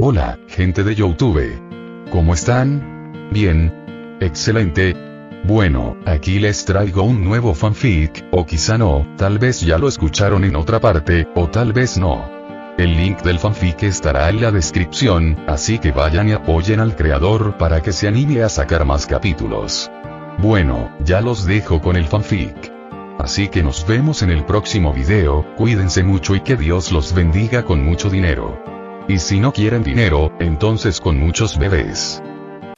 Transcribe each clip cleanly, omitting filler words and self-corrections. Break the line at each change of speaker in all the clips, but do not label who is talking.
Hola, gente de YouTube. ¿Cómo están? Bien. Excelente. Bueno, aquí les traigo un nuevo fanfic, o quizá no, tal vez ya lo escucharon en otra parte, o tal vez no. El link del fanfic estará en la descripción, así que vayan y apoyen al creador para que se anime a sacar más capítulos. Bueno, ya los dejo con el fanfic. Así que nos vemos en el próximo video, cuídense mucho y que Dios los bendiga con mucho dinero. Y si no quieren dinero, entonces con muchos bebés.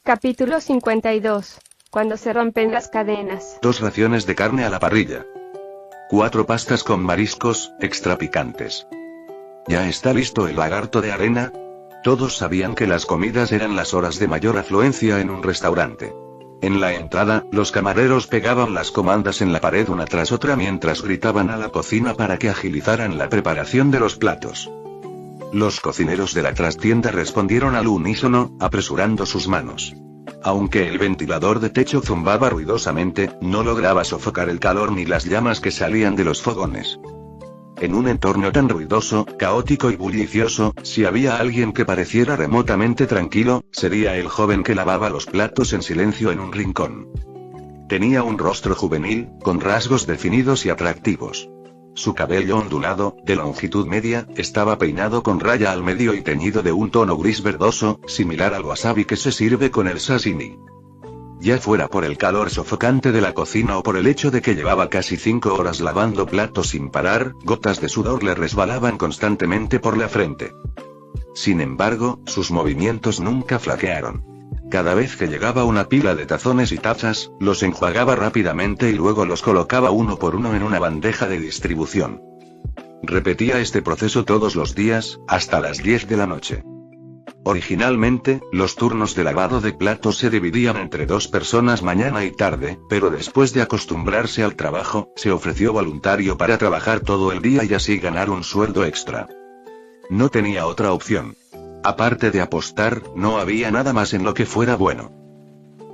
Capítulo 52. Cuando se rompen las cadenas.
2 raciones de carne a la parrilla. 4 pastas con mariscos, extra picantes. ¿Ya está listo el lagarto de arena? Todos sabían que las comidas eran las horas de mayor afluencia en un restaurante. En la entrada, los camareros pegaban las comandas en la pared una tras otra mientras gritaban a la cocina para que agilizaran la preparación de los platos. Los cocineros de la trastienda respondieron al unísono, apresurando sus manos. Aunque el ventilador de techo zumbaba ruidosamente, no lograba sofocar el calor ni las llamas que salían de los fogones. En un entorno tan ruidoso, caótico y bullicioso, si había alguien que pareciera remotamente tranquilo, sería el joven que lavaba los platos en silencio en un rincón. Tenía un rostro juvenil, con rasgos definidos y atractivos. Su cabello ondulado, de longitud media, estaba peinado con raya al medio y teñido de un tono gris verdoso, similar al wasabi que se sirve con el sashimi. Ya fuera por el calor sofocante de la cocina o por el hecho de que llevaba casi 5 horas lavando platos sin parar, gotas de sudor le resbalaban constantemente por la frente. Sin embargo, sus movimientos nunca flaquearon. Cada vez que llegaba una pila de tazones y tazas, los enjuagaba rápidamente y luego los colocaba uno por uno en una bandeja de distribución. Repetía este proceso todos los días, hasta las 10 de la noche. Originalmente, los turnos de lavado de platos se dividían entre 2 personas mañana y tarde, pero después de acostumbrarse al trabajo, se ofreció voluntario para trabajar todo el día y así ganar un sueldo extra. No tenía otra opción. Aparte de apostar, no había nada más en lo que fuera bueno.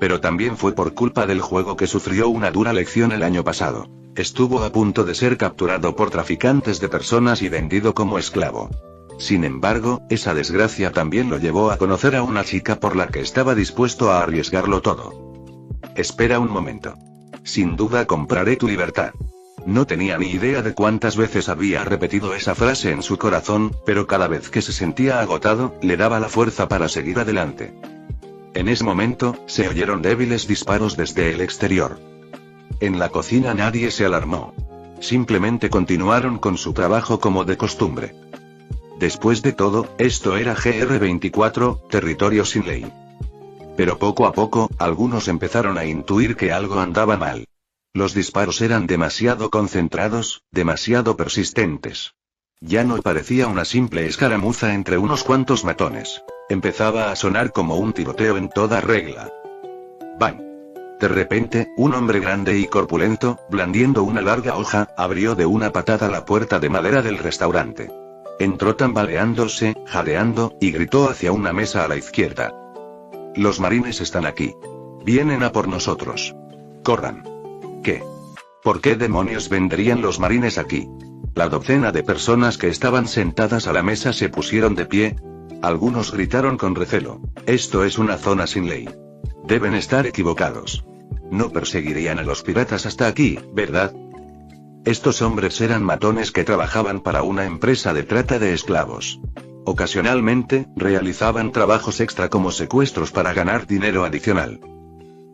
Pero también fue por culpa del juego que sufrió una dura lección el año pasado. Estuvo a punto de ser capturado por traficantes de personas y vendido como esclavo. Sin embargo, esa desgracia también lo llevó a conocer a una chica por la que estaba dispuesto a arriesgarlo todo. Espera un momento. Sin duda compraré tu libertad. No tenía ni idea de cuántas veces había repetido esa frase en su corazón, pero cada vez que se sentía agotado, le daba la fuerza para seguir adelante. En ese momento, se oyeron débiles disparos desde el exterior. En la cocina nadie se alarmó. Simplemente continuaron con su trabajo como de costumbre. Después de todo, esto era GR24, territorio sin ley. Pero poco a poco, algunos empezaron a intuir que algo andaba mal. Los disparos eran demasiado concentrados, demasiado persistentes. Ya no parecía una simple escaramuza entre unos cuantos matones. Empezaba a sonar como un tiroteo en toda regla. ¡Bang! De repente, un hombre grande y corpulento, blandiendo una larga hoja, abrió de una patada la puerta de madera del restaurante. Entró tambaleándose, jadeando, y gritó hacia una mesa a la izquierda. «Los marines están aquí. Vienen a por nosotros. Corran». ¿Qué? ¿Por qué demonios vendrían los marines aquí? La docena de personas que estaban sentadas a la mesa se pusieron de pie. Algunos gritaron con recelo. «Esto es una zona sin ley. Deben estar equivocados. No perseguirían a los piratas hasta aquí, ¿verdad?» Estos hombres eran matones que trabajaban para una empresa de trata de esclavos. Ocasionalmente, realizaban trabajos extra como secuestros para ganar dinero adicional.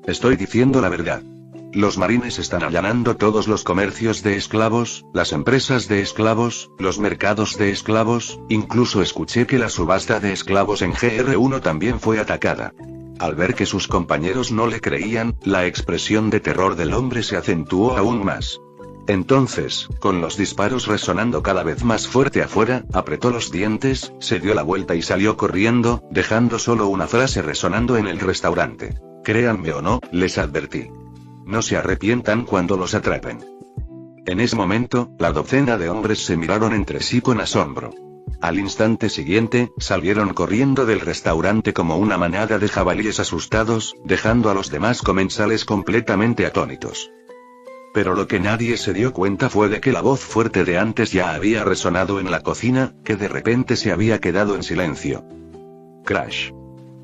Estoy diciendo la verdad. Los marines están allanando todos los comercios de esclavos, las empresas de esclavos, los mercados de esclavos, incluso escuché que la subasta de esclavos en GR1 también fue atacada. Al ver que sus compañeros no le creían, la expresión de terror del hombre se acentuó aún más. Entonces, con los disparos resonando cada vez más fuerte afuera, apretó los dientes, se dio la vuelta y salió corriendo, dejando solo una frase resonando en el restaurante. Créanme o no, les advertí. No se arrepientan cuando los atrapen. En ese momento, la docena de hombres se miraron entre sí con asombro. Al instante siguiente, salieron corriendo del restaurante como una manada de jabalíes asustados, dejando a los demás comensales completamente atónitos. Pero lo que nadie se dio cuenta fue de que la voz fuerte de antes ya había resonado en la cocina, que de repente se había quedado en silencio. Crash.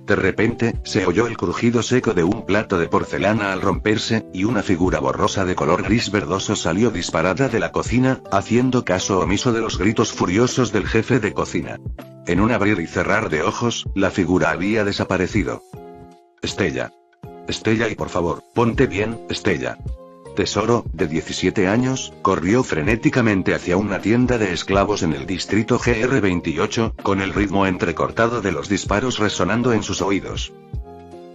De repente, se oyó el crujido seco de un plato de porcelana al romperse, y una figura borrosa de color gris verdoso salió disparada de la cocina, haciendo caso omiso de los gritos furiosos del jefe de cocina. En un abrir y cerrar de ojos, la figura había desaparecido. Estella. Estella, y por favor, ponte bien, Estella. Tesoro, de 17 años, corrió frenéticamente hacia una tienda de esclavos en el distrito GR28, con el ritmo entrecortado de los disparos resonando en sus oídos.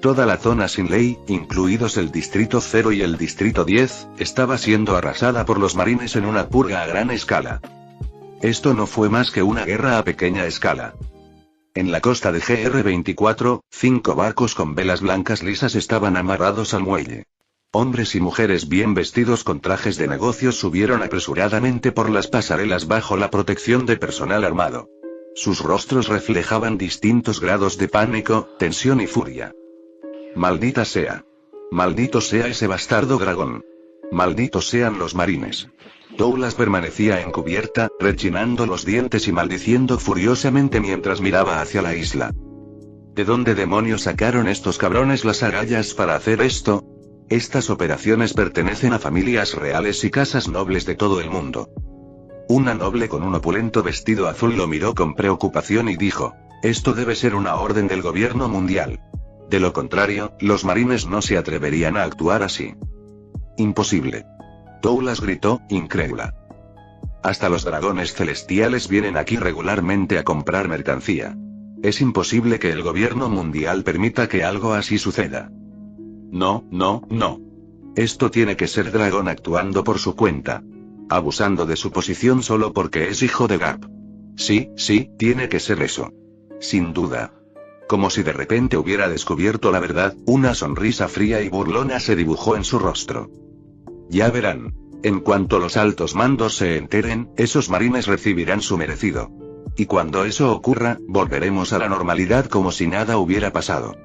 Toda la zona sin ley, incluidos el distrito 0 y el distrito 10, estaba siendo arrasada por los marines en una purga a gran escala. Esto no fue más que una guerra a pequeña escala. En la costa de GR24, 5 barcos con velas blancas lisas estaban amarrados al muelle. Hombres y mujeres bien vestidos con trajes de negocios subieron apresuradamente por las pasarelas bajo la protección de personal armado. Sus rostros reflejaban distintos grados de pánico, tensión y furia. Maldita sea. Maldito sea ese bastardo dragón. Malditos sean los marines. Douglas permanecía encubierta, rechinando los dientes y maldiciendo furiosamente mientras miraba hacia la isla. ¿De dónde demonios sacaron estos cabrones las agallas para hacer esto? Estas operaciones pertenecen a familias reales y casas nobles de todo el mundo. Una noble con un opulento vestido azul lo miró con preocupación y dijo: esto debe ser una orden del gobierno mundial. De lo contrario, los marines no se atreverían a actuar así. Imposible. Douglas gritó, incrédula. Hasta los dragones celestiales vienen aquí regularmente a comprar mercancía. Es imposible que el gobierno mundial permita que algo así suceda. No, no, no. Esto tiene que ser Dragón actuando por su cuenta. Abusando de su posición solo porque es hijo de Garp. Sí, sí, tiene que ser eso. Sin duda. Como si de repente hubiera descubierto la verdad, una sonrisa fría y burlona se dibujó en su rostro. Ya verán. En cuanto los altos mandos se enteren, esos marines recibirán su merecido. Y cuando eso ocurra, volveremos a la normalidad como si nada hubiera pasado.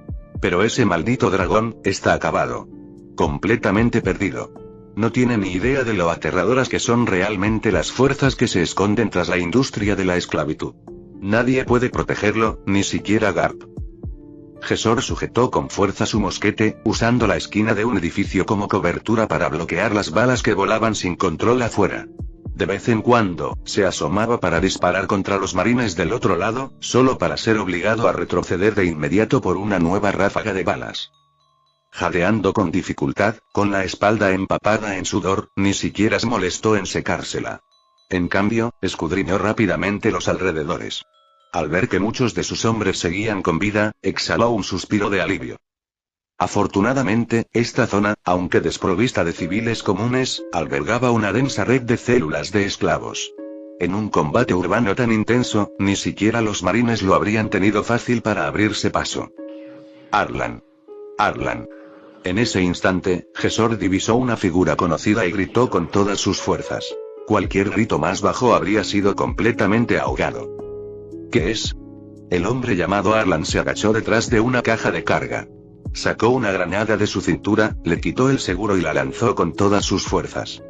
Pero ese maldito dragón está acabado. Completamente perdido. No tiene ni idea de lo aterradoras que son realmente las fuerzas que se esconden tras la industria de la esclavitud. Nadie puede protegerlo, ni siquiera Garp. Gesor sujetó con fuerza su mosquete, usando la esquina de un edificio como cobertura para bloquear las balas que volaban sin control afuera. De vez en cuando, se asomaba para disparar contra los marines del otro lado, solo para ser obligado a retroceder de inmediato por una nueva ráfaga de balas. Jadeando con dificultad, con la espalda empapada en sudor, ni siquiera se molestó en secársela. En cambio, escudriñó rápidamente los alrededores. Al ver que muchos de sus hombres seguían con vida, exhaló un suspiro de alivio. Afortunadamente, esta zona, aunque desprovista de civiles comunes, albergaba una densa red de células de esclavos. En un combate urbano tan intenso, ni siquiera los marines lo habrían tenido fácil para abrirse paso. Arlan. Arlan. En ese instante, Gesor divisó una figura conocida y gritó con todas sus fuerzas. Cualquier grito más bajo habría sido completamente ahogado. ¿Qué es? El hombre llamado Arlan se agachó detrás de una caja de carga. Sacó una granada de su cintura, le quitó el seguro y la lanzó con todas sus fuerzas.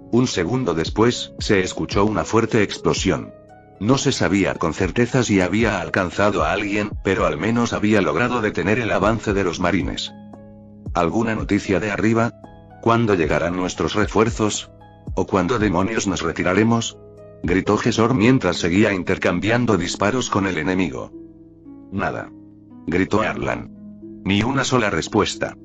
Un segundo después, se escuchó una fuerte explosión. No se sabía con certeza si había alcanzado a alguien, pero al menos había logrado detener el avance de los marines. ¿Alguna noticia de arriba? ¿Cuándo llegarán nuestros refuerzos? ¿O cuándo demonios nos retiraremos? Gritó Gesor mientras seguía intercambiando disparos con el enemigo. Nada. Gritó Arlan. Ni una sola respuesta.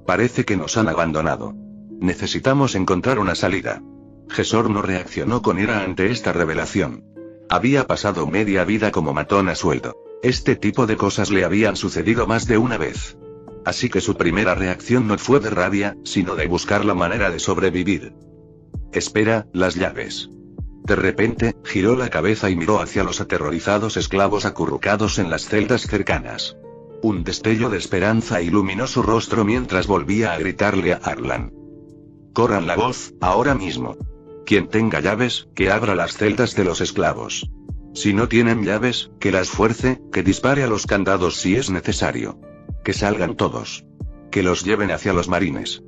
Parece que nos han abandonado. Necesitamos encontrar una salida. Gesor no reaccionó con ira ante esta revelación. Había pasado media vida como matón a sueldo. Este tipo de cosas le habían sucedido más de una vez. Así que su primera reacción no fue de rabia, sino de buscar la manera de sobrevivir. Espera, las llaves. De repente, giró la cabeza y miró hacia los aterrorizados esclavos acurrucados en las celdas cercanas. Un destello de esperanza iluminó su rostro mientras volvía a gritarle a Arlan. Corran la voz, ahora mismo. Quien tenga llaves, que abra las celdas de los esclavos. Si no tienen llaves, que las fuerce, que dispare a los candados si es necesario. Que salgan todos. Que los lleven hacia los marines.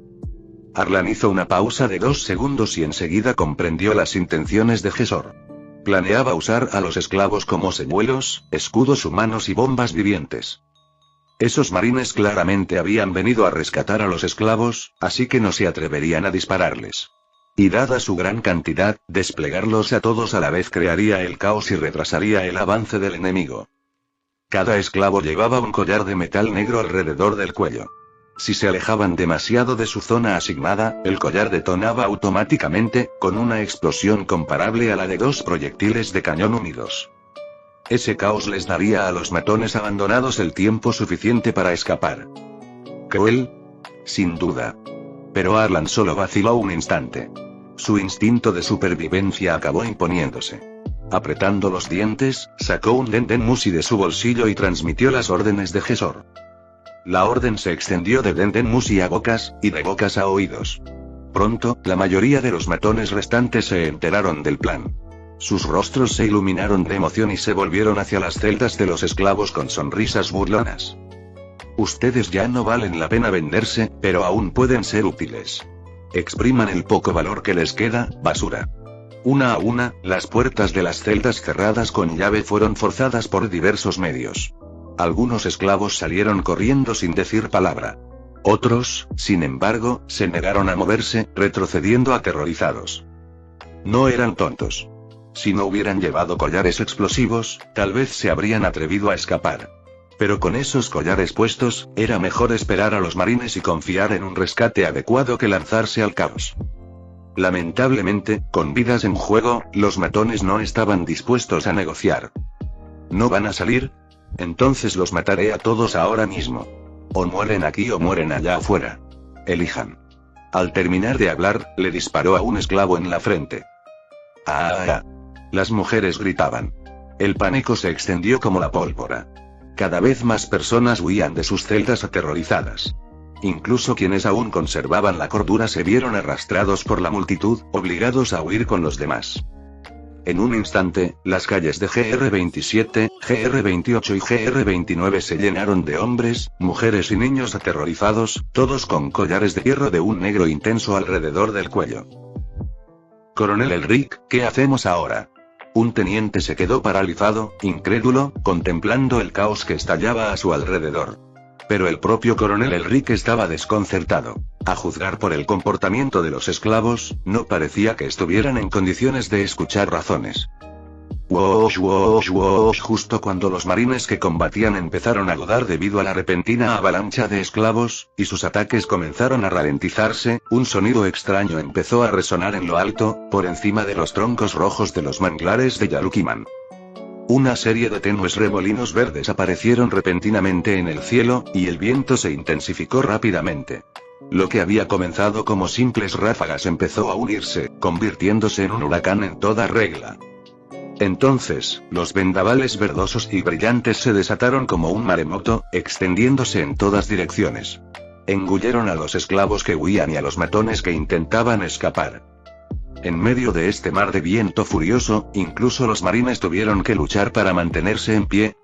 Arlan hizo una pausa de 2 segundos y enseguida comprendió las intenciones de Gesor. Planeaba usar a los esclavos como señuelos, escudos humanos y bombas vivientes. Esos marines claramente habían venido a rescatar a los esclavos, así que no se atreverían a dispararles. Y dada su gran cantidad, desplegarlos a todos a la vez crearía el caos y retrasaría el avance del enemigo. Cada esclavo llevaba un collar de metal negro alrededor del cuello. Si se alejaban demasiado de su zona asignada, el collar detonaba automáticamente, con una explosión comparable a la de 2 proyectiles de cañón unidos. Ese caos les daría a los matones abandonados el tiempo suficiente para escapar. ¿Cruel? Sin duda. Pero Arlan solo vaciló un instante. Su instinto de supervivencia acabó imponiéndose. Apretando los dientes, sacó un Denden Musi de su bolsillo y transmitió las órdenes de Gesor. La orden se extendió de Denden Musi a bocas, y de bocas a oídos. Pronto, la mayoría de los matones restantes se enteraron del plan. Sus rostros se iluminaron de emoción y se volvieron hacia las celdas de los esclavos con sonrisas burlonas. Ustedes ya no valen la pena venderse, pero aún pueden ser útiles. Expriman el poco valor que les queda, basura. Una a una, las puertas de las celdas cerradas con llave fueron forzadas por diversos medios. Algunos esclavos salieron corriendo sin decir palabra. Otros, sin embargo, se negaron a moverse, retrocediendo aterrorizados. No eran tontos. Si no hubieran llevado collares explosivos, tal vez se habrían atrevido a escapar. Pero con esos collares puestos, era mejor esperar a los marines y confiar en un rescate adecuado que lanzarse al caos. Lamentablemente, con vidas en juego, los matones no estaban dispuestos a negociar. ¿No van a salir? Entonces los mataré a todos ahora mismo. O mueren aquí o mueren allá afuera. Elijan. Al terminar de hablar, le disparó a un esclavo en la frente. ¡Ah! Las mujeres gritaban. El pánico se extendió como la pólvora. Cada vez más personas huían de sus celdas aterrorizadas. Incluso quienes aún conservaban la cordura se vieron arrastrados por la multitud, obligados a huir con los demás. En un instante, las calles de GR27, GR28 y GR29 se llenaron de hombres, mujeres y niños aterrorizados, todos con collares de hierro de un negro intenso alrededor del cuello. Coronel Elric, ¿qué hacemos ahora? Un teniente se quedó paralizado, incrédulo, contemplando el caos que estallaba a su alrededor. Pero el propio coronel Elric estaba desconcertado. A juzgar por el comportamiento de los esclavos, no parecía que estuvieran en condiciones de escuchar razones. Wosh, wosh, wosh. Justo cuando los marines que combatían empezaron a godar debido a la repentina avalancha de esclavos, y sus ataques comenzaron a ralentizarse, un sonido extraño empezó a resonar en lo alto, por encima de los troncos rojos de los manglares de Yalukiman. Una serie de tenues remolinos verdes aparecieron repentinamente en el cielo, y el viento se intensificó rápidamente. Lo que había comenzado como simples ráfagas empezó a unirse, convirtiéndose en un huracán en toda regla. Entonces, los vendavales verdosos y brillantes se desataron como un maremoto, extendiéndose en todas direcciones. Engulleron a los esclavos que huían y a los matones que intentaban escapar. En medio de este mar de viento furioso, incluso los marines tuvieron que luchar para mantenerse en pie.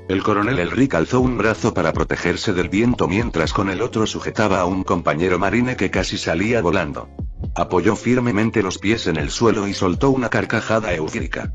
El coronel Elric alzó un brazo para protegerse del viento mientras con el otro sujetaba a un compañero marine que casi salía volando. Apoyó firmemente los pies en el suelo y soltó una carcajada eufórica.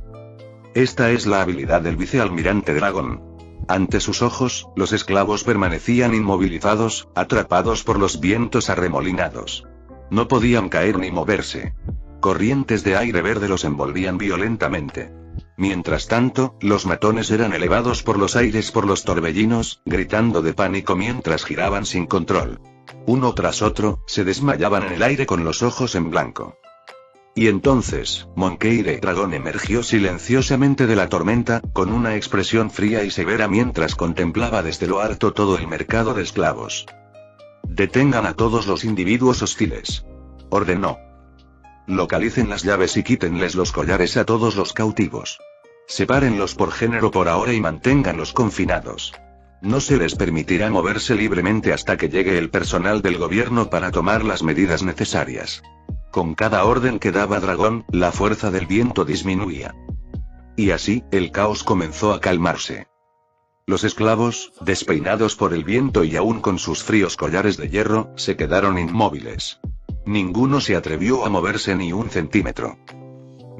Esta es la habilidad del vicealmirante Dragon. Ante sus ojos, los esclavos permanecían inmovilizados, atrapados por los vientos arremolinados. No podían caer ni moverse. Corrientes de aire verde los envolvían violentamente. Mientras tanto, los matones eran elevados por los aires por los torbellinos, gritando de pánico mientras giraban sin control. Uno tras otro, se desmayaban en el aire con los ojos en blanco. Y entonces, Monkey Dragon emergió silenciosamente de la tormenta, con una expresión fría y severa mientras contemplaba desde lo alto todo el mercado de esclavos. Detengan a todos los individuos hostiles. Ordenó. Localicen las llaves y quítenles los collares a todos los cautivos. Sepárenlos por género por ahora y manténganlos confinados. No se les permitirá moverse libremente hasta que llegue el personal del gobierno para tomar las medidas necesarias. Con cada orden que daba Dragón, la fuerza del viento disminuía. Y así, el caos comenzó a calmarse. Los esclavos, despeinados por el viento y aún con sus fríos collares de hierro, se quedaron inmóviles. Ninguno se atrevió a moverse ni un centímetro.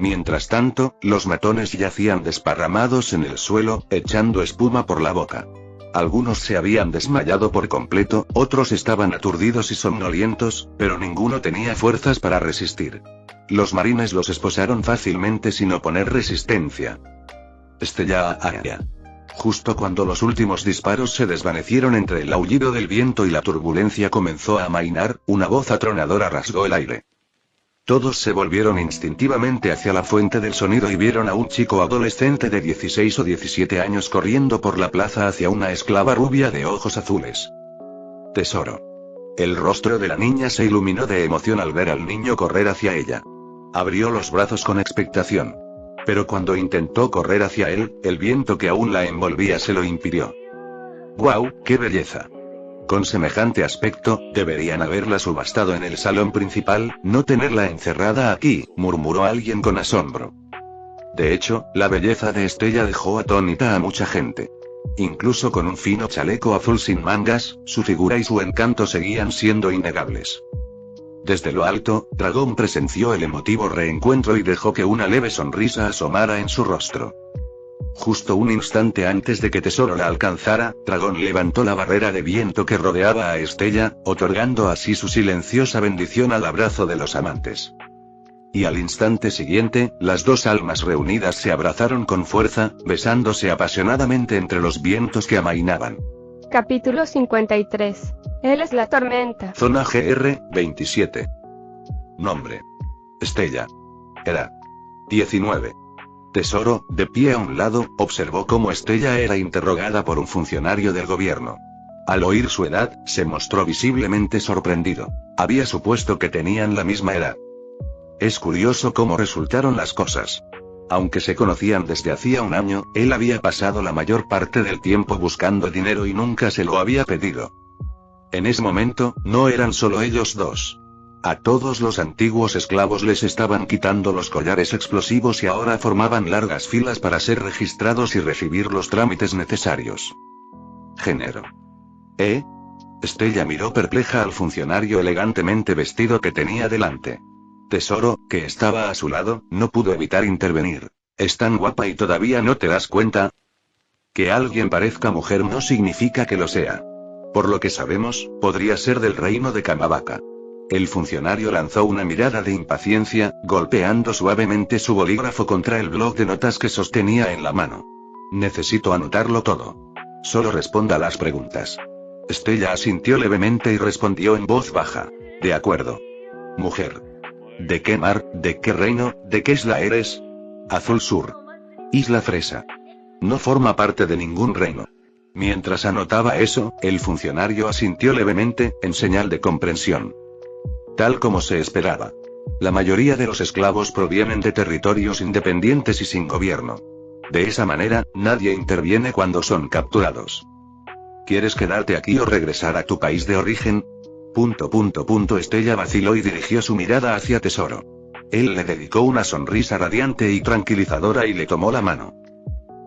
Mientras tanto, los matones yacían desparramados en el suelo, echando espuma por la boca. Algunos se habían desmayado por completo, otros estaban aturdidos y somnolientos, pero ninguno tenía fuerzas para resistir. Los marines los esposaron fácilmente sin oponer resistencia. Estella Aya. Justo cuando los últimos disparos se desvanecieron entre el aullido del viento y la turbulencia comenzó a amainar, una voz atronadora rasgó el aire. Todos se volvieron instintivamente hacia la fuente del sonido y vieron a un chico adolescente de 16 o 17 años corriendo por la plaza hacia una esclava rubia de ojos azules. Tesoro. El rostro de la niña se iluminó de emoción al ver al niño correr hacia ella. Abrió los brazos con expectación. Pero cuando intentó correr hacia él, el viento que aún la envolvía se lo impidió. ¡Guau, qué belleza! Con semejante aspecto, deberían haberla subastado en el salón principal, no tenerla encerrada aquí, murmuró alguien con asombro. De hecho, la belleza de Estella dejó atónita a mucha gente. Incluso con un fino chaleco azul sin mangas, su figura y su encanto seguían siendo innegables. Desde lo alto, Dragón presenció el emotivo reencuentro y dejó que una leve sonrisa asomara en su rostro. Justo un instante antes de que Tesoro la alcanzara, Dragón levantó la barrera de viento que rodeaba a Estella, otorgando así su silenciosa bendición al abrazo de los amantes. Y al instante siguiente, las dos almas reunidas se abrazaron con fuerza, besándose apasionadamente entre los vientos que amainaban.
Capítulo 53. Él es la tormenta.
Zona GR, 27. Nombre. Estella. Edad. 19. Tesoro, de pie a un lado, observó cómo Estella era interrogada por un funcionario del gobierno. Al oír su edad, se mostró visiblemente sorprendido. Había supuesto que tenían la misma edad. Es curioso cómo resultaron las cosas. Aunque se conocían desde hacía un año, él había pasado la mayor parte del tiempo buscando dinero y nunca se lo había pedido. En ese momento, no eran solo ellos dos. A todos los antiguos esclavos les estaban quitando los collares explosivos y ahora formaban largas filas para ser registrados y recibir los trámites necesarios. Género. Estella miró perpleja al funcionario elegantemente vestido que tenía delante. Tesoro, que estaba a su lado, no pudo evitar intervenir. ¿Es tan guapa y todavía no te das cuenta? Que alguien parezca mujer no significa que lo sea. Por lo que sabemos, podría ser del reino de Kamabaka. El funcionario lanzó una mirada de impaciencia, golpeando suavemente su bolígrafo contra el bloc de notas que sostenía en la mano. Necesito anotarlo todo. Solo responda a las preguntas. Estella asintió levemente y respondió en voz baja. De acuerdo. Mujer. ¿De qué mar, de qué reino, de qué isla eres? Azul Sur. Isla Fresa. No forma parte de ningún reino. Mientras anotaba eso, el funcionario asintió levemente, en señal de comprensión. Tal como se esperaba. La mayoría de los esclavos provienen de territorios independientes y sin gobierno. De esa manera, nadie interviene cuando son capturados. ¿Quieres quedarte aquí o regresar a tu país de origen? Estella vaciló y dirigió su mirada hacia Tesoro. Él le dedicó una sonrisa radiante y tranquilizadora y le tomó la mano.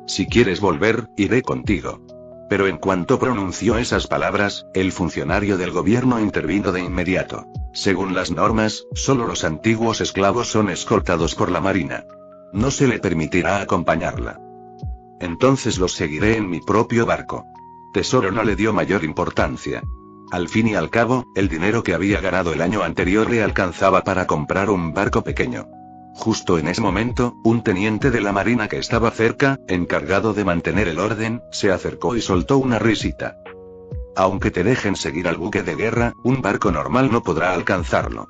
Si quieres volver, iré contigo. Pero en cuanto pronunció esas palabras, el funcionario del gobierno intervino de inmediato. Según las normas, solo los antiguos esclavos son escoltados por la marina. No se le permitirá acompañarla. Entonces los seguiré en mi propio barco. Tesoro no le dio mayor importancia. Al fin y al cabo, el dinero que había ganado el año anterior le alcanzaba para comprar un barco pequeño. Justo en ese momento, un teniente de la marina que estaba cerca, encargado de mantener el orden, se acercó y soltó una risita. Aunque te dejen seguir al buque de guerra, un barco normal no podrá alcanzarlo.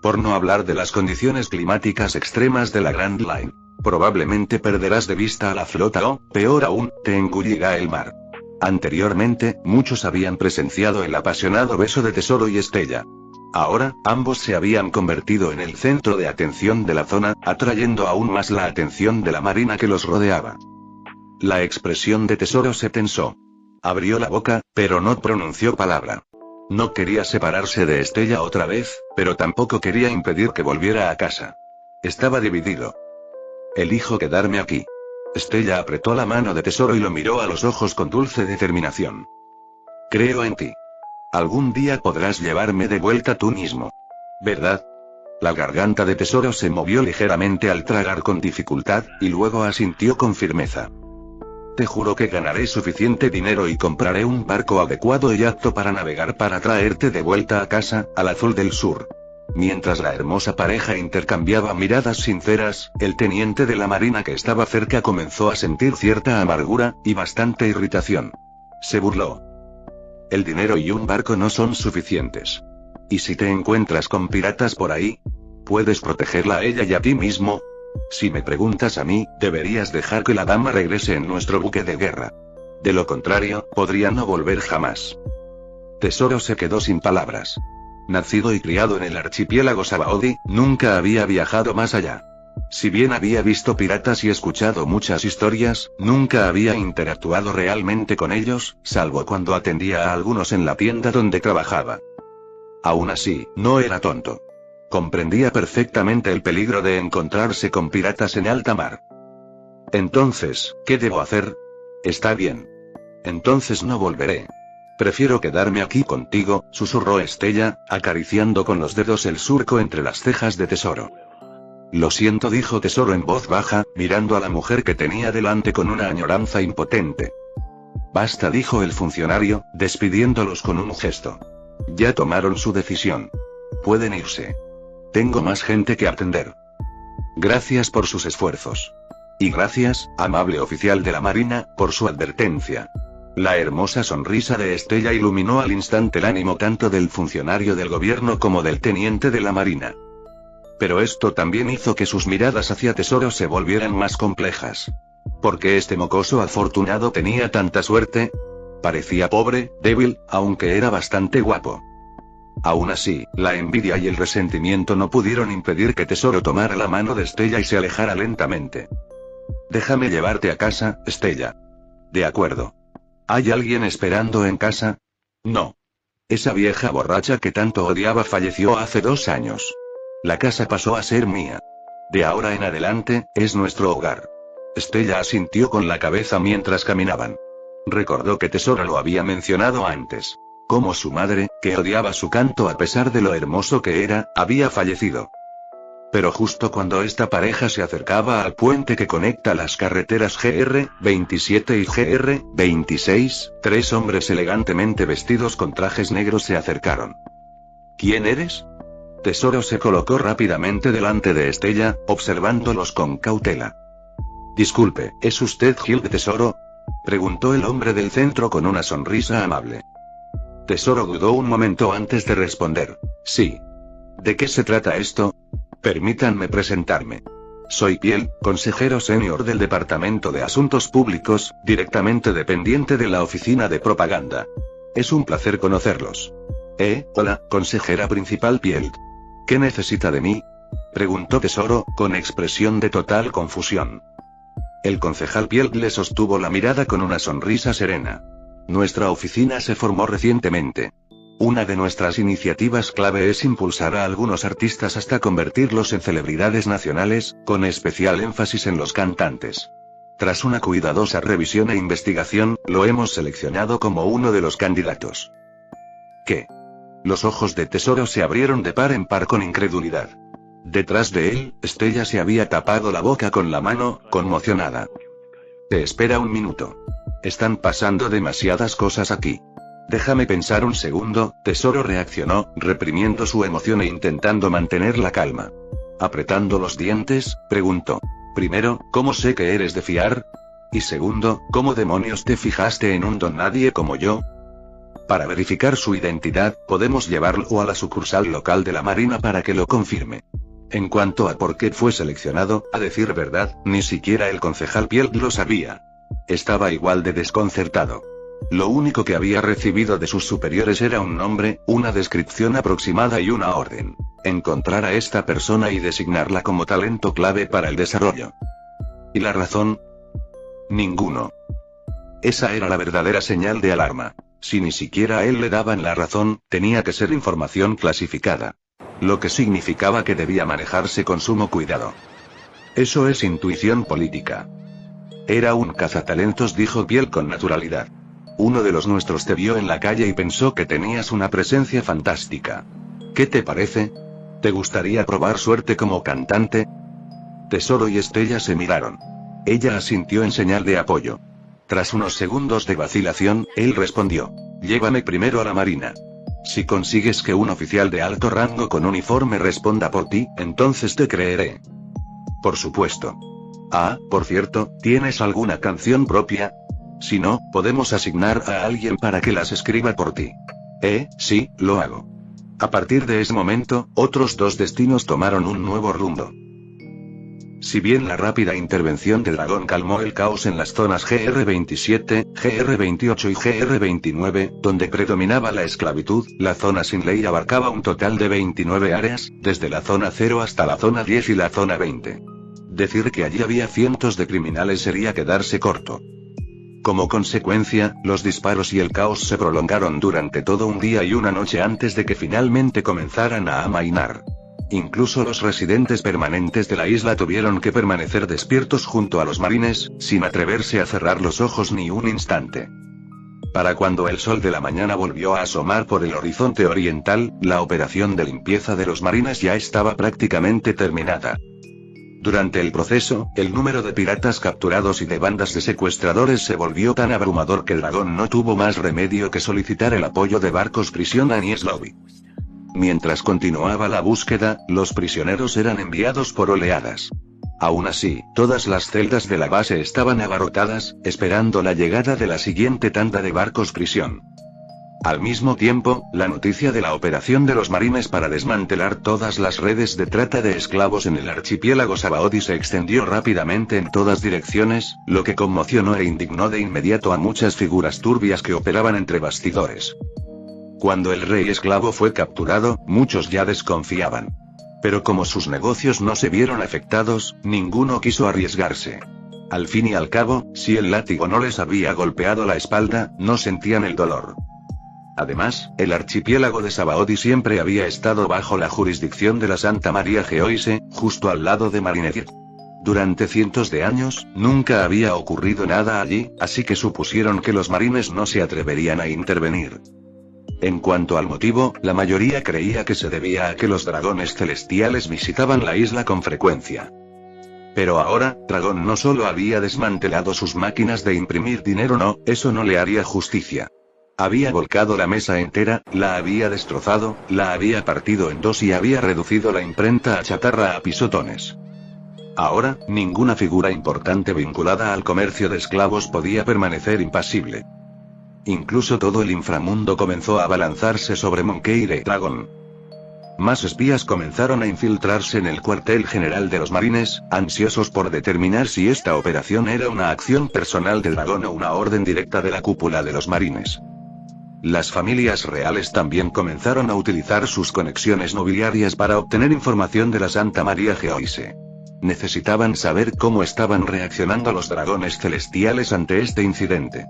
Por no hablar de las condiciones climáticas extremas de la Grand Line. Probablemente perderás de vista a la flota o, peor aún, te engullirá el mar. Anteriormente, muchos habían presenciado el apasionado beso de Tesoro y Estella. Ahora, ambos se habían convertido en el centro de atención de la zona, atrayendo aún más la atención de la marina que los rodeaba. La expresión de Tesoro se tensó. Abrió la boca, pero no pronunció palabra. No quería separarse de Estella otra vez, pero tampoco quería impedir que volviera a casa. Estaba dividido. Elijo quedarme aquí. Estella apretó la mano de Tesoro y lo miró a los ojos con dulce determinación. Creo en ti. Algún día podrás llevarme de vuelta tú mismo. ¿Verdad? La garganta de Tesoro se movió ligeramente al tragar con dificultad, y luego asintió con firmeza. Te juro que ganaré suficiente dinero y compraré un barco adecuado y apto para navegar para traerte de vuelta a casa, al Azul del Sur. Mientras la hermosa pareja intercambiaba miradas sinceras, el teniente de la marina que estaba cerca comenzó a sentir cierta amargura, y bastante irritación. Se burló. El dinero y un barco no son suficientes. ¿Y si te encuentras con piratas por ahí? ¿Puedes protegerla a ella y a ti mismo? Si me preguntas a mí, deberías dejar que la dama regrese en nuestro buque de guerra. De lo contrario, podría no volver jamás. Tesoro se quedó sin palabras. Nacido y criado en el archipiélago Sabaody, nunca había viajado más allá. Si bien había visto piratas y escuchado muchas historias, nunca había interactuado realmente con ellos, salvo cuando atendía a algunos en la tienda donde trabajaba. Aún así, no era tonto. Comprendía perfectamente el peligro de encontrarse con piratas en alta mar. Entonces, ¿qué debo hacer? Está bien. Entonces no volveré. Prefiero quedarme aquí contigo, susurró Estella, acariciando con los dedos el surco entre las cejas de Tesoro. Lo siento, dijo Tesoro en voz baja, mirando a la mujer que tenía delante con una añoranza impotente. Basta, dijo el funcionario, despidiéndolos con un gesto. Ya tomaron su decisión. Pueden irse. Tengo más gente que atender. Gracias por sus esfuerzos. Y gracias, amable oficial de la Marina, por su advertencia. La hermosa sonrisa de Estella iluminó al instante el ánimo tanto del funcionario del gobierno como del teniente de la Marina. Pero esto también hizo que sus miradas hacia Tesoro se volvieran más complejas. ¿Por qué este mocoso afortunado tenía tanta suerte? Parecía pobre, débil, aunque era bastante guapo. Aún así, la envidia y el resentimiento no pudieron impedir que Tesoro tomara la mano de Estella y se alejara lentamente. Déjame llevarte a casa, Estella. De acuerdo. ¿Hay alguien esperando en casa? No. Esa vieja borracha que tanto odiaba falleció hace 2 años. La casa pasó a ser mía. De ahora en adelante, es nuestro hogar. Estella asintió con la cabeza mientras caminaban. Recordó que Tesoro lo había mencionado antes. Como su madre, que odiaba su canto a pesar de lo hermoso que era, había fallecido. Pero justo cuando esta pareja se acercaba al puente que conecta las carreteras GR-27 y GR-26, 3 hombres elegantemente vestidos con trajes negros se acercaron. ¿Quién eres? Tesoro se colocó rápidamente delante de Estella, observándolos con cautela. Disculpe, ¿es usted Gil de Tesoro? Preguntó el hombre del centro con una sonrisa amable. Tesoro dudó un momento antes de responder. Sí. ¿De qué se trata esto? Permítanme presentarme. Soy Piel, consejero senior del Departamento de Asuntos Públicos, directamente dependiente de la Oficina de Propaganda. Es un placer conocerlos. Hola, consejera principal Piel. ¿Qué necesita de mí? Preguntó Tesoro, con expresión de total confusión. El concejal Piel le sostuvo la mirada con una sonrisa serena. Nuestra oficina se formó recientemente. Una de nuestras iniciativas clave es impulsar a algunos artistas hasta convertirlos en celebridades nacionales, con especial énfasis en los cantantes. Tras una cuidadosa revisión e investigación, lo hemos seleccionado como uno de los candidatos. ¿Qué? Los ojos de Tesoro se abrieron de par en par con incredulidad. Detrás de él, Estella se había tapado la boca con la mano, conmocionada. Te espera un minuto. Están pasando demasiadas cosas aquí. Déjame pensar un segundo, Tesoro reaccionó, reprimiendo su emoción e intentando mantener la calma. Apretando los dientes, preguntó. Primero, ¿cómo sé que eres de fiar? Y segundo, ¿cómo demonios te fijaste en un don nadie como yo? Para verificar su identidad, podemos llevarlo a la sucursal local de la Marina para que lo confirme. En cuanto a por qué fue seleccionado, a decir verdad, ni siquiera el concejal Piel lo sabía. Estaba igual de desconcertado. Lo único que había recibido de sus superiores era un nombre, una descripción aproximada y una orden. Encontrar a esta persona y designarla como talento clave para el desarrollo. ¿Y la razón? Ninguno. Esa era la verdadera señal de alarma. Si ni siquiera a él le daban la razón, tenía que ser información clasificada. Lo que significaba que debía manejarse con sumo cuidado. Eso es intuición política. Era un cazatalentos, dijo Piel con naturalidad. Uno de los nuestros te vio en la calle y pensó que tenías una presencia fantástica. ¿Qué te parece? ¿Te gustaría probar suerte como cantante? Tesoro y Estella se miraron. Ella asintió en señal de apoyo. Tras unos segundos de vacilación, él respondió: llévame primero a la marina. Si consigues que un oficial de alto rango con uniforme responda por ti, entonces te creeré. Por supuesto. Ah, por cierto, ¿tienes alguna canción propia? Si no, podemos asignar a alguien para que las escriba por ti. Sí, lo hago. A partir de ese momento, otros dos destinos tomaron un nuevo rumbo. Si bien la rápida intervención de Dragón calmó el caos en las zonas GR27, GR28 y GR29, donde predominaba la esclavitud, la zona sin ley abarcaba un total de 29 áreas, desde la zona 0 hasta la zona 10 y la zona 20. Decir que allí había cientos de criminales sería quedarse corto. Como consecuencia, los disparos y el caos se prolongaron durante todo un día y una noche antes de que finalmente comenzaran a amainar. Incluso los residentes permanentes de la isla tuvieron que permanecer despiertos junto a los marines, sin atreverse a cerrar los ojos ni un instante. Para cuando el sol de la mañana volvió a asomar por el horizonte oriental, la operación de limpieza de los marines ya estaba prácticamente terminada. Durante el proceso, el número de piratas capturados y de bandas de secuestradores se volvió tan abrumador que Dragón no tuvo más remedio que solicitar el apoyo de barcos prisión a Nies Lobby. Mientras continuaba la búsqueda, los prisioneros eran enviados por oleadas. Aún así, todas las celdas de la base estaban abarrotadas, esperando la llegada de la siguiente tanda de barcos prisión. Al mismo tiempo, la noticia de la operación de los marines para desmantelar todas las redes de trata de esclavos en el archipiélago Sabaody se extendió rápidamente en todas direcciones, lo que conmocionó e indignó de inmediato a muchas figuras turbias que operaban entre bastidores. Cuando el rey esclavo fue capturado, muchos ya desconfiaban. Pero como sus negocios no se vieron afectados, ninguno quiso arriesgarse. Al fin y al cabo, si el látigo no les había golpeado la espalda, no sentían el dolor. Además, el archipiélago de Sabaody siempre había estado bajo la jurisdicción de la Santa María Geoise, justo al lado de Marineford. Durante cientos de años, nunca había ocurrido nada allí, así que supusieron que los marines no se atreverían a intervenir. En cuanto al motivo, la mayoría creía que se debía a que los dragones celestiales visitaban la isla con frecuencia. Pero ahora, Dragón no solo había desmantelado sus máquinas de imprimir dinero, no, eso no le haría justicia. Había volcado la mesa entera, la había destrozado, la había partido en dos y había reducido la imprenta a chatarra a pisotones. Ahora, ninguna figura importante vinculada al comercio de esclavos podía permanecer impasible. Incluso todo el inframundo comenzó a abalanzarse sobre Monkey Dragon. Más espías comenzaron a infiltrarse en el cuartel general de los marines, ansiosos por determinar si esta operación era una acción personal de Dragón o una orden directa de la cúpula de los marines. Las familias reales también comenzaron a utilizar sus conexiones nobiliarias para obtener información de la Santa María Geoise. Necesitaban saber cómo estaban reaccionando los dragones celestiales ante este incidente.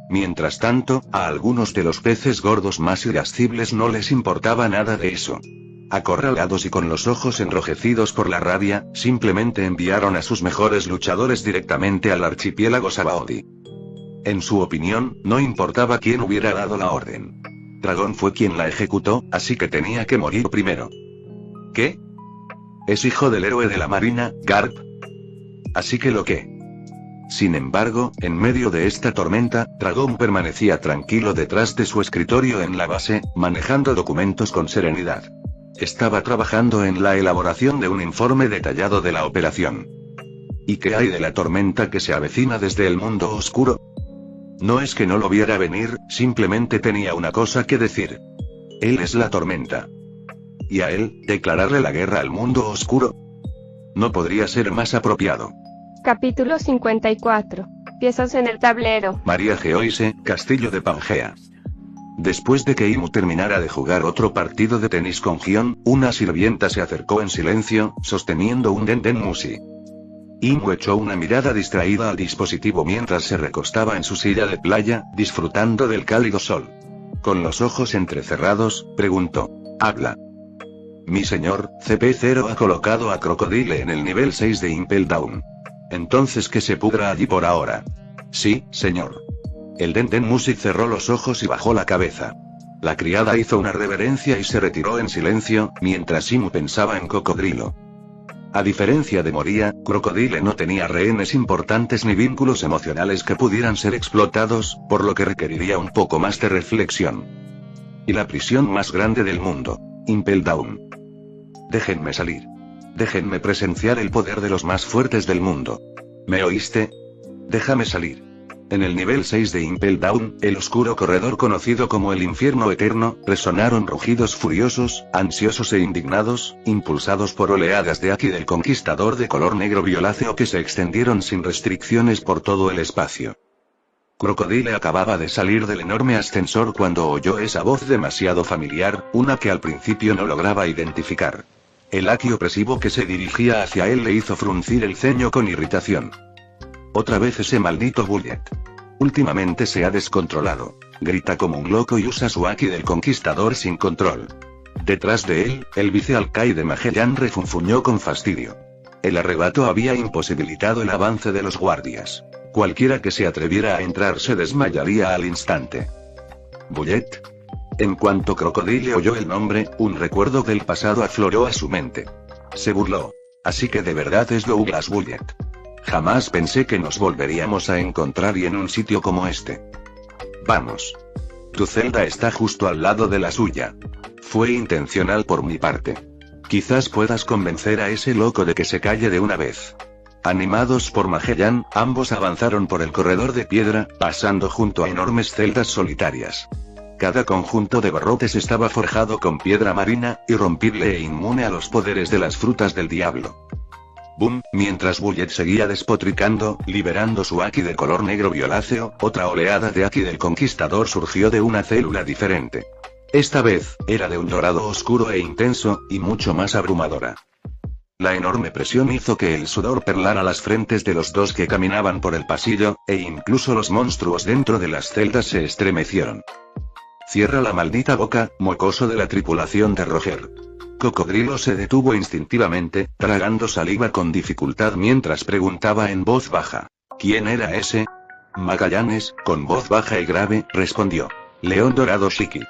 Mientras tanto, a algunos de los peces gordos más irascibles no les importaba nada de eso. Acorralados y con los ojos enrojecidos por la rabia, simplemente enviaron a sus mejores luchadores directamente al archipiélago Sabaody. En su opinión, no importaba quién hubiera dado la orden. Dragón fue quien la ejecutó, así que tenía que morir primero. ¿Qué? ¿Es hijo del héroe de la marina, Garp? Así que lo que... Sin embargo, en medio de esta tormenta, Dragón permanecía tranquilo detrás de su escritorio en la base, manejando documentos con serenidad. Estaba trabajando en la elaboración de un informe detallado de la operación. ¿Y qué hay de la tormenta que se avecina desde el mundo oscuro? No es que no lo viera venir, simplemente tenía una cosa que decir. Él es la tormenta. ¿Y a él, declararle la guerra al mundo oscuro? No podría ser más apropiado.
Capítulo 54. Piezas en el tablero.
María Geoise, Castillo de Pangea. Después de que Imu terminara de jugar otro partido de tenis con Gion, una sirvienta se acercó en silencio, sosteniendo un Den Mushi. Imu echó una mirada distraída al dispositivo mientras se recostaba en su silla de playa, disfrutando del cálido sol. Con los ojos entrecerrados, preguntó: «Habla». «Mi señor, CP0 ha colocado a Crocodile en el nivel 6 de Impel Down. Entonces que se pudra allí por ahora». «Sí, señor». El Den Mushi cerró los ojos y bajó la cabeza. La criada hizo una reverencia y se retiró en silencio, mientras Imu pensaba en Cocodrilo. A diferencia de Moria, Crocodile no tenía rehenes importantes ni vínculos emocionales que pudieran ser explotados, por lo que requeriría un poco más de reflexión. Y la prisión más grande del mundo, Impel Down. Déjenme salir. Déjenme presenciar el poder de los más fuertes del mundo. ¿Me oíste? Déjame salir. En el nivel 6 de Impel Down, el oscuro corredor conocido como el infierno eterno, resonaron rugidos furiosos, ansiosos e indignados, impulsados por oleadas de Aki del Conquistador de color negro violáceo que se extendieron sin restricciones por todo el espacio. Crocodile acababa de salir del enorme ascensor cuando oyó esa voz demasiado familiar, una que al principio no lograba identificar. El Aki opresivo que se dirigía hacia él le hizo fruncir el ceño con irritación. Otra vez ese maldito Bullet. Últimamente se ha descontrolado. Grita como un loco y usa su Aki del Conquistador sin control. Detrás de él, el vicealcaide Magellan refunfuñó con fastidio. El arrebato había imposibilitado el avance de los guardias. Cualquiera que se atreviera a entrar se desmayaría al instante. ¿Bullet? En cuanto Crocodile oyó el nombre, un recuerdo del pasado afloró a su mente. Se burló. Así que de verdad es Douglas Bullet. Jamás pensé que nos volveríamos a encontrar y en un sitio como este. Vamos. Tu celda está justo al lado de la suya. Fue intencional por mi parte. Quizás puedas convencer a ese loco de que se calle de una vez. Animados por Magellan, ambos avanzaron por el corredor de piedra, pasando junto a enormes celdas solitarias. Cada conjunto de barrotes estaba forjado con piedra marina, irrompible e inmune a los poderes de las frutas del diablo. Boom, mientras Bullet seguía despotricando, liberando su Aki de color negro violáceo, otra oleada de Aki del Conquistador surgió de una célula diferente. Esta vez, era de un dorado oscuro e intenso, y mucho más abrumadora. La enorme presión hizo que el sudor perlara las frentes de los dos que caminaban por el pasillo, e incluso los monstruos dentro de las celdas se estremecieron. Cierra la maldita boca, mocoso de la tripulación de Roger. Cocodrilo se detuvo instintivamente, tragando saliva con dificultad mientras preguntaba en voz baja. ¿Quién era ese? Magallanes, con voz baja y grave, respondió. León Dorado Shiki.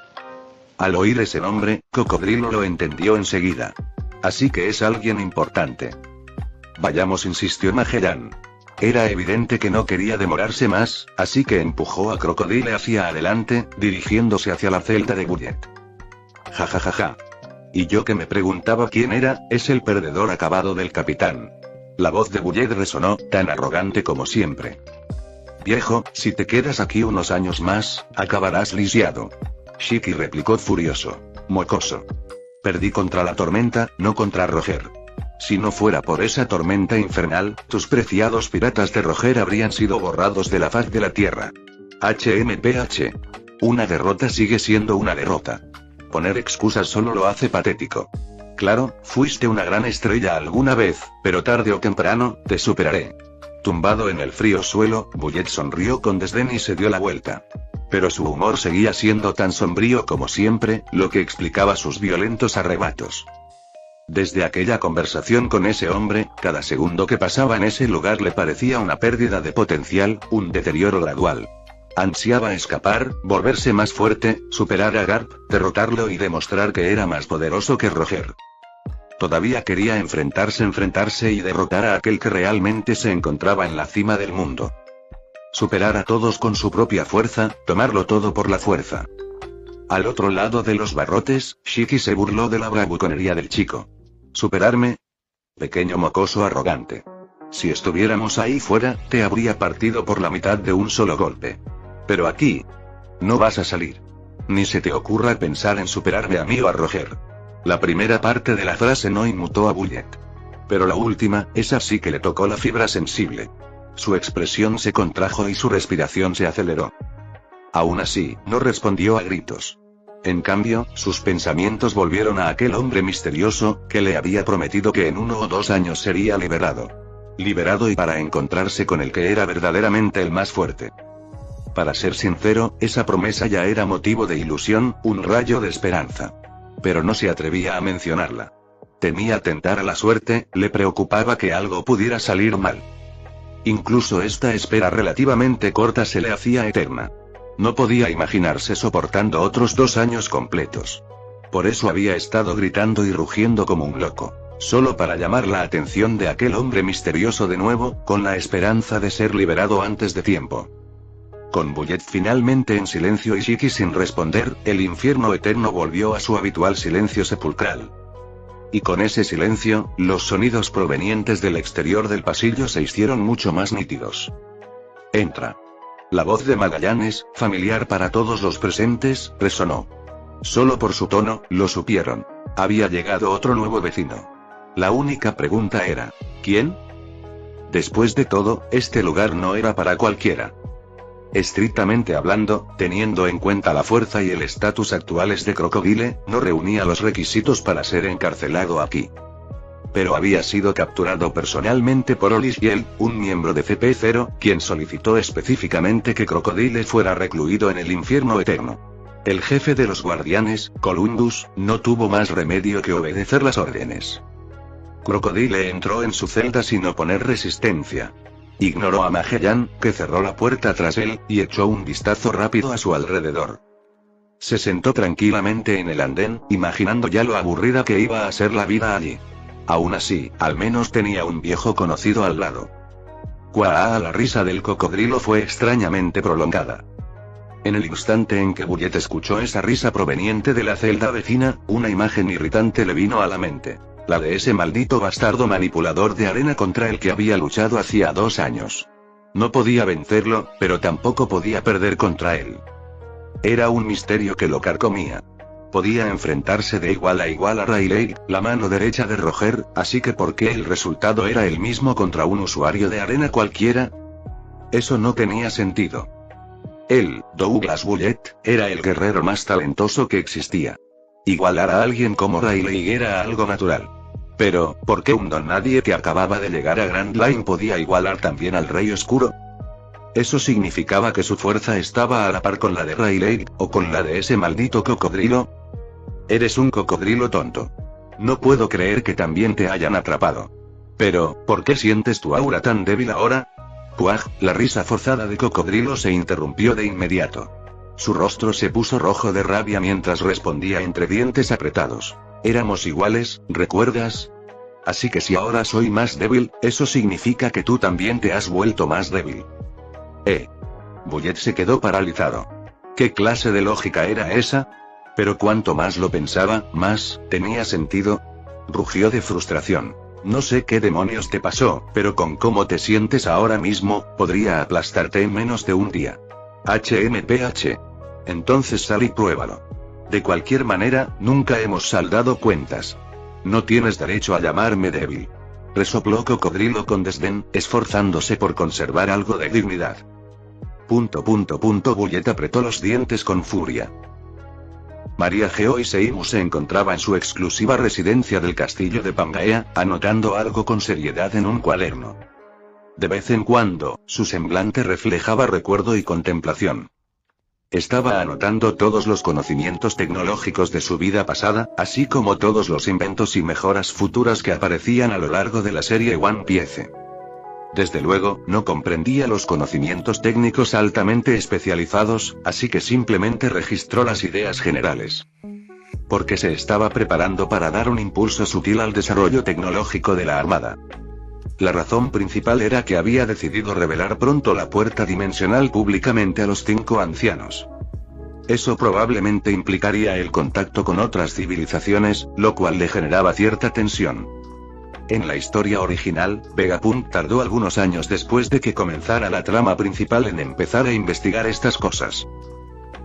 Al oír ese nombre, Cocodrilo lo entendió enseguida. Así que es alguien importante. Vayamos, insistió Magellan. Era evidente que no quería demorarse más, así que empujó a Crocodile hacia adelante, dirigiéndose hacia la celda de Bullet. Ja. Y yo que me preguntaba quién era, es el perdedor acabado del capitán. La voz de Bullet resonó, tan arrogante como siempre. Viejo, si te quedas aquí unos años más, acabarás lisiado. Shiki replicó furioso. Mocoso. Perdí contra la tormenta, no contra Roger. Si no fuera por esa tormenta infernal, tus preciados piratas de Roger habrían sido borrados de la faz de la tierra. HMPH. Una derrota sigue siendo una derrota. Poner excusas solo lo hace patético. Claro, fuiste una gran estrella alguna vez, pero tarde o temprano, te superaré. Tumbado en el frío suelo, Bullet sonrió con desdén y se dio la vuelta. Pero su humor seguía siendo tan sombrío como siempre, lo que explicaba sus violentos arrebatos. Desde aquella conversación con ese hombre, cada segundo que pasaba en ese lugar le parecía una pérdida de potencial, un deterioro gradual. Ansiaba escapar, volverse más fuerte, superar a Garp, derrotarlo y demostrar que era más poderoso que Roger. Todavía quería enfrentarse y derrotar a aquel que realmente se encontraba en la cima del mundo. Superar a todos con su propia fuerza, tomarlo todo por la fuerza. Al otro lado de los barrotes, Shiki se burló de la bravuconería del chico. ¿Superarme? Pequeño mocoso arrogante. Si estuviéramos ahí fuera, te habría partido por la mitad de un solo golpe. Pero aquí, no vas a salir. Ni se te ocurra pensar en superarme a mí o a Roger. La primera parte de la frase no inmutó a Bullet. Pero la última, esa sí que le tocó la fibra sensible. Su expresión se contrajo y su respiración se aceleró. Aún así, no respondió a gritos. En cambio, sus pensamientos volvieron a aquel hombre misterioso, que le había prometido que en 1 o 2 años sería liberado. Liberado y para encontrarse con el que era verdaderamente el más fuerte. Para ser sincero, esa promesa ya era motivo de ilusión, un rayo de esperanza. Pero no se atrevía a mencionarla. Temía tentar a la suerte, le preocupaba que algo pudiera salir mal. Incluso esta espera relativamente corta se le hacía eterna. No podía imaginarse soportando otros 2 años completos. Por eso había estado gritando y rugiendo como un loco, solo para llamar la atención de aquel hombre misterioso de nuevo, con la esperanza de ser liberado antes de tiempo. Con Bullet finalmente en silencio y Shiki sin responder, el infierno eterno volvió a su habitual silencio sepulcral. Y con ese silencio, los sonidos provenientes del exterior del pasillo se hicieron mucho más nítidos. Entra. La voz de Magallanes, familiar para todos los presentes, resonó. Solo por su tono, lo supieron. Había llegado otro nuevo vecino. La única pregunta era, ¿quién? Después de todo, este lugar no era para cualquiera. Estrictamente hablando, teniendo en cuenta la fuerza y el estatus actuales de Crocodile, no reunía los requisitos para ser encarcelado aquí. Pero había sido capturado personalmente por Olishiel, un miembro de CP0, quien solicitó específicamente que Crocodile fuera recluido en el infierno eterno. El jefe de los guardianes, Columbus, no tuvo más remedio que obedecer las órdenes. Crocodile entró en su celda sin oponer resistencia. Ignoró a Magellan, que cerró la puerta tras él, y echó un vistazo rápido a su alrededor. Se sentó tranquilamente en el andén, imaginando ya lo aburrida que iba a ser la vida allí. Aún así, al menos tenía un viejo conocido al lado. La risa del cocodrilo fue extrañamente prolongada. En el instante en que Bullet escuchó esa risa proveniente de la celda vecina, una imagen irritante le vino a la mente. La de ese maldito bastardo manipulador de arena contra el que había luchado hacía 2 años. No podía vencerlo, pero tampoco podía perder contra él. Era un misterio que lo carcomía. Podía enfrentarse de igual a Riley, la mano derecha de Roger, así que ¿por qué el resultado era el mismo contra un usuario de arena cualquiera? Eso no tenía sentido. Él, Douglas Bullet, era el guerrero más talentoso que existía. Igualar a alguien como Riley era algo natural. Pero, ¿por qué un don nadie que acababa de llegar a Grand Line podía igualar también al Rey Oscuro? ¿Eso significaba que su fuerza estaba a la par con la de Riley, o con la de ese maldito cocodrilo? Eres un cocodrilo tonto. No puedo creer que también te hayan atrapado. Pero, ¿por qué sientes tu aura tan débil ahora? Puaj, la risa forzada de cocodrilo se interrumpió de inmediato. Su rostro se puso rojo de rabia mientras respondía entre dientes apretados. Éramos iguales, ¿recuerdas? Así que si ahora soy más débil, eso significa que tú también te has vuelto más débil. Bullet se quedó paralizado. ¿Qué clase de lógica era esa? Pero cuanto más lo pensaba, más tenía sentido. Rugió de frustración. No sé qué demonios te pasó, pero con cómo te sientes ahora mismo, podría aplastarte en menos de un día. HMPH. Entonces sal y pruébalo. De cualquier manera, nunca hemos saldado cuentas. No tienes derecho a llamarme débil. Resopló Cocodrilo con desdén, esforzándose por conservar algo de dignidad. Bullet apretó los dientes con furia. María Geo y Seimu se encontraba en su exclusiva residencia del castillo de Pangaea, anotando algo con seriedad en un cuaderno. De vez en cuando, su semblante reflejaba recuerdo y contemplación. Estaba anotando todos los conocimientos tecnológicos de su vida pasada, así como todos los inventos y mejoras futuras que aparecían a lo largo de la serie One Piece. Desde luego, no comprendía los conocimientos técnicos altamente especializados, así que simplemente registró las ideas generales. Porque se estaba preparando para dar un impulso sutil al desarrollo tecnológico de la Armada. La razón principal era que había decidido revelar pronto la puerta dimensional públicamente a los 5 ancianos. Eso probablemente implicaría el contacto con otras civilizaciones, lo cual le generaba cierta tensión. En la historia original, Vegapunk tardó algunos años después de que comenzara la trama principal en empezar a investigar estas cosas.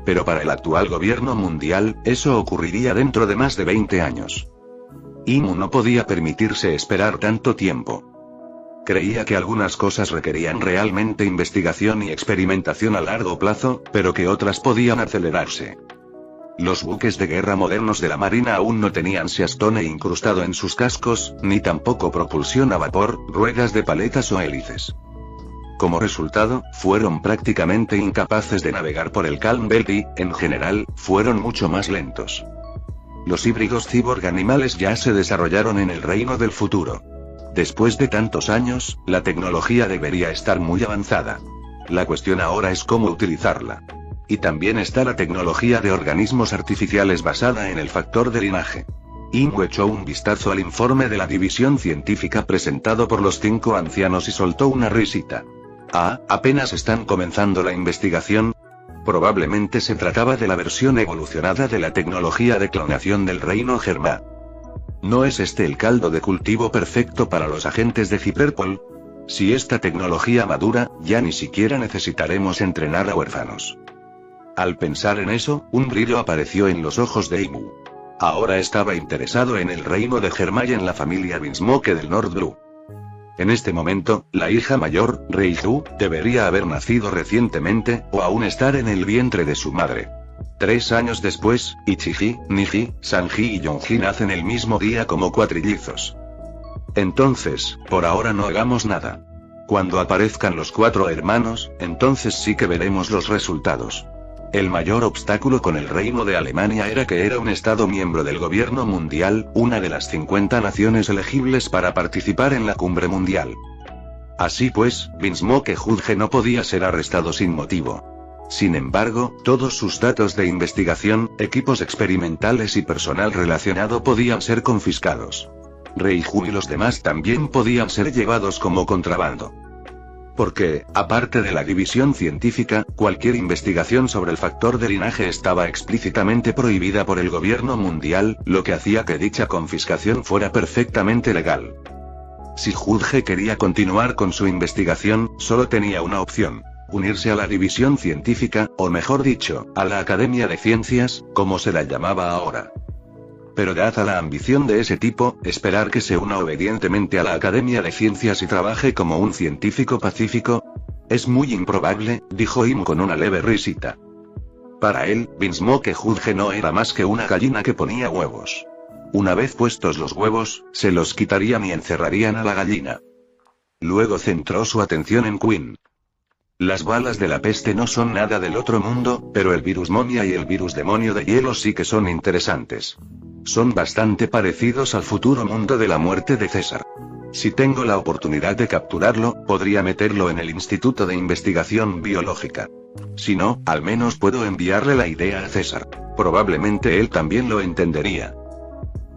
Pero para el actual gobierno mundial, eso ocurriría dentro de más de 20 años. Imu no podía permitirse esperar tanto tiempo. Creía que algunas cosas requerían realmente investigación y experimentación a largo plazo, pero que otras podían acelerarse. Los buques de guerra modernos de la Marina aún no tenían Seastone incrustado en sus cascos, ni tampoco propulsión a vapor, ruedas de paletas o hélices. Como resultado, fueron prácticamente incapaces de navegar por el Calm Belt y, en general, fueron mucho más lentos. Los híbridos cyborg animales ya se desarrollaron en el reino del futuro. Después de tantos años, la tecnología debería estar muy avanzada. La cuestión ahora es cómo utilizarla. Y también está la tecnología de organismos artificiales basada en el factor de linaje. Imu echó un vistazo al informe de la división científica presentado por los 5 ancianos y soltó una risita. Ah, ¿apenas están comenzando la investigación? Probablemente se trataba de la versión evolucionada de la tecnología de clonación del reino Germa. ¿No es este el caldo de cultivo perfecto para los agentes de Hyperpol? Si esta tecnología madura, ya ni siquiera necesitaremos entrenar a huérfanos. Al pensar en eso, un brillo apareció en los ojos de Imu. Ahora estaba interesado en el reino de Germa y en la familia Vinsmoke del Nord Blue. En este momento, la hija mayor, Reiju, debería haber nacido recientemente, o aún estar en el vientre de su madre. 3 años después, Ichiji, Niji, Sanji y Yonji nacen el mismo día como cuatrillizos. Entonces, por ahora no hagamos nada. Cuando aparezcan los 4 hermanos, entonces sí que veremos los resultados. El mayor obstáculo con el reino de Alemania era que era un estado miembro del gobierno mundial, una de las 50 naciones elegibles para participar en la cumbre mundial. Así pues, Vinsmoke Judge no podía ser arrestado sin motivo. Sin embargo, todos sus datos de investigación, equipos experimentales y personal relacionado podían ser confiscados. Reiju y los demás también podían ser llevados como contrabando. Porque, aparte de la división científica, cualquier investigación sobre el factor de linaje estaba explícitamente prohibida por el gobierno mundial, lo que hacía que dicha confiscación fuera perfectamente legal. Si Judge quería continuar con su investigación, solo tenía una opción: unirse a la división científica, o mejor dicho, a la Academia de Ciencias, como se la llamaba ahora. Pero dada la ambición de ese tipo, esperar que se una obedientemente a la Academia de Ciencias y trabaje como un científico pacífico, es muy improbable, dijo Imu con una leve risita. Para él, Vinsmoke Judge no era más que una gallina que ponía huevos. Una vez puestos los huevos, se los quitarían y encerrarían a la gallina. Luego centró su atención en Quinn. Las balas de la peste no son nada del otro mundo, pero el virus momia y el virus demonio de hielo sí que son interesantes. Son bastante parecidos al futuro mundo de la muerte de César. Si tengo la oportunidad de capturarlo, podría meterlo en el Instituto de Investigación Biológica. Si no, al menos puedo enviarle la idea a César. Probablemente él también lo entendería.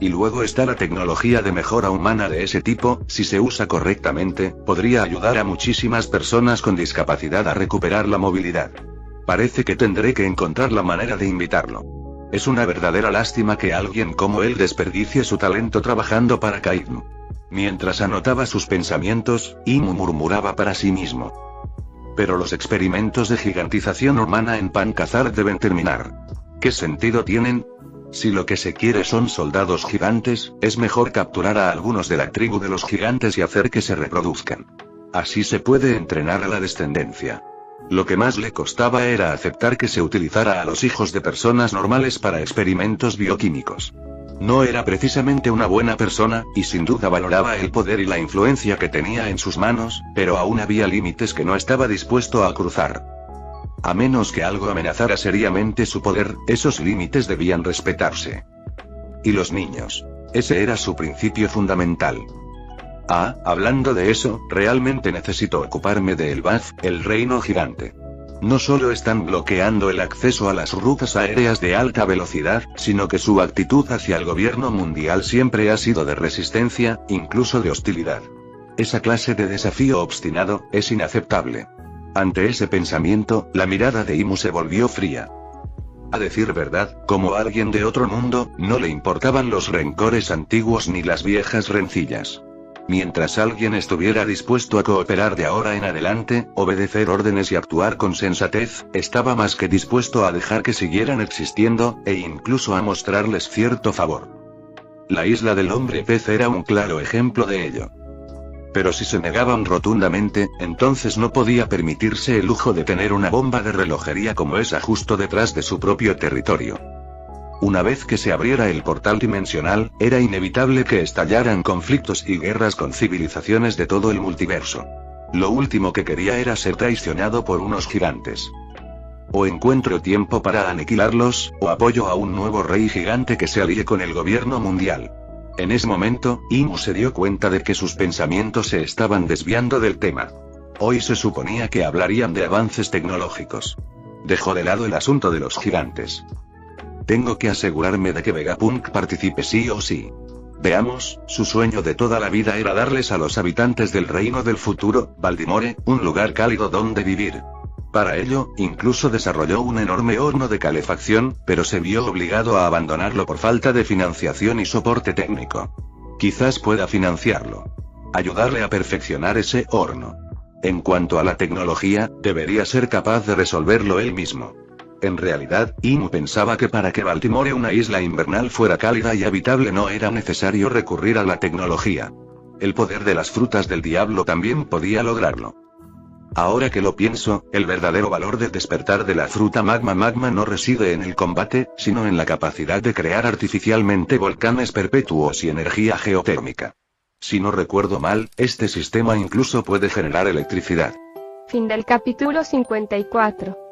Y luego está la tecnología de mejora humana de ese tipo, si se usa correctamente, podría ayudar a muchísimas personas con discapacidad a recuperar la movilidad. Parece que tendré que encontrar la manera de invitarlo. Es una verdadera lástima que alguien como él desperdicie su talento trabajando para Kaidmu. Mientras anotaba sus pensamientos, Imu murmuraba para sí mismo. Pero los experimentos de gigantización humana en Pancazar deben terminar. ¿Qué sentido tienen? Si lo que se quiere son soldados gigantes, es mejor capturar a algunos de la tribu de los gigantes y hacer que se reproduzcan. Así se puede entrenar a la descendencia. Lo que más le costaba era aceptar que se utilizara a los hijos de personas normales para experimentos bioquímicos. No era precisamente una buena persona, y sin duda valoraba el poder y la influencia que tenía en sus manos, pero aún había límites que no estaba dispuesto a cruzar. A menos que algo amenazara seriamente su poder, esos límites debían respetarse. Y los niños. Ese era su principio fundamental. Ah, hablando de eso, realmente necesito ocuparme de Elbaf, el reino gigante. No solo están bloqueando el acceso a las rutas aéreas de alta velocidad, sino que su actitud hacia el gobierno mundial siempre ha sido de resistencia, incluso de hostilidad. Esa clase de desafío obstinado, es inaceptable. Ante ese pensamiento, la mirada de Imu se volvió fría. A decir verdad, como alguien de otro mundo, no le importaban los rencores antiguos ni las viejas rencillas. Mientras alguien estuviera dispuesto a cooperar de ahora en adelante, obedecer órdenes y actuar con sensatez, estaba más que dispuesto a dejar que siguieran existiendo, e incluso a mostrarles cierto favor. La isla del hombre pez era un claro ejemplo de ello. Pero si se negaban rotundamente, entonces no podía permitirse el lujo de tener una bomba de relojería como esa justo detrás de su propio territorio. Una vez que se abriera el portal dimensional, era inevitable que estallaran conflictos y guerras con civilizaciones de todo el multiverso. Lo último que quería era ser traicionado por unos gigantes. O encuentro tiempo para aniquilarlos, o apoyo a un nuevo rey gigante que se alíe con el gobierno mundial. En ese momento, Imu se dio cuenta de que sus pensamientos se estaban desviando del tema. Hoy se suponía que hablarían de avances tecnológicos. Dejó de lado el asunto de los gigantes. Tengo que asegurarme de que Vegapunk participe sí o sí. Veamos, su sueño de toda la vida era darles a los habitantes del reino del futuro, Baltimore, un lugar cálido donde vivir. Para ello, incluso desarrolló un enorme horno de calefacción, pero se vio obligado a abandonarlo por falta de financiación y soporte técnico. Quizás pueda financiarlo. Ayudarle a perfeccionar ese horno. En cuanto a la tecnología, debería ser capaz de resolverlo él mismo. En realidad, Inu pensaba que para que Baltimore, una isla invernal, fuera cálida y habitable no era necesario recurrir a la tecnología. El poder de las frutas del diablo también podía lograrlo. Ahora que lo pienso, el verdadero valor del despertar de la fruta magma no reside en el combate, sino en la capacidad de crear artificialmente volcanes perpetuos y energía geotérmica. Si no recuerdo mal, este sistema incluso puede generar electricidad.
Fin del capítulo 54.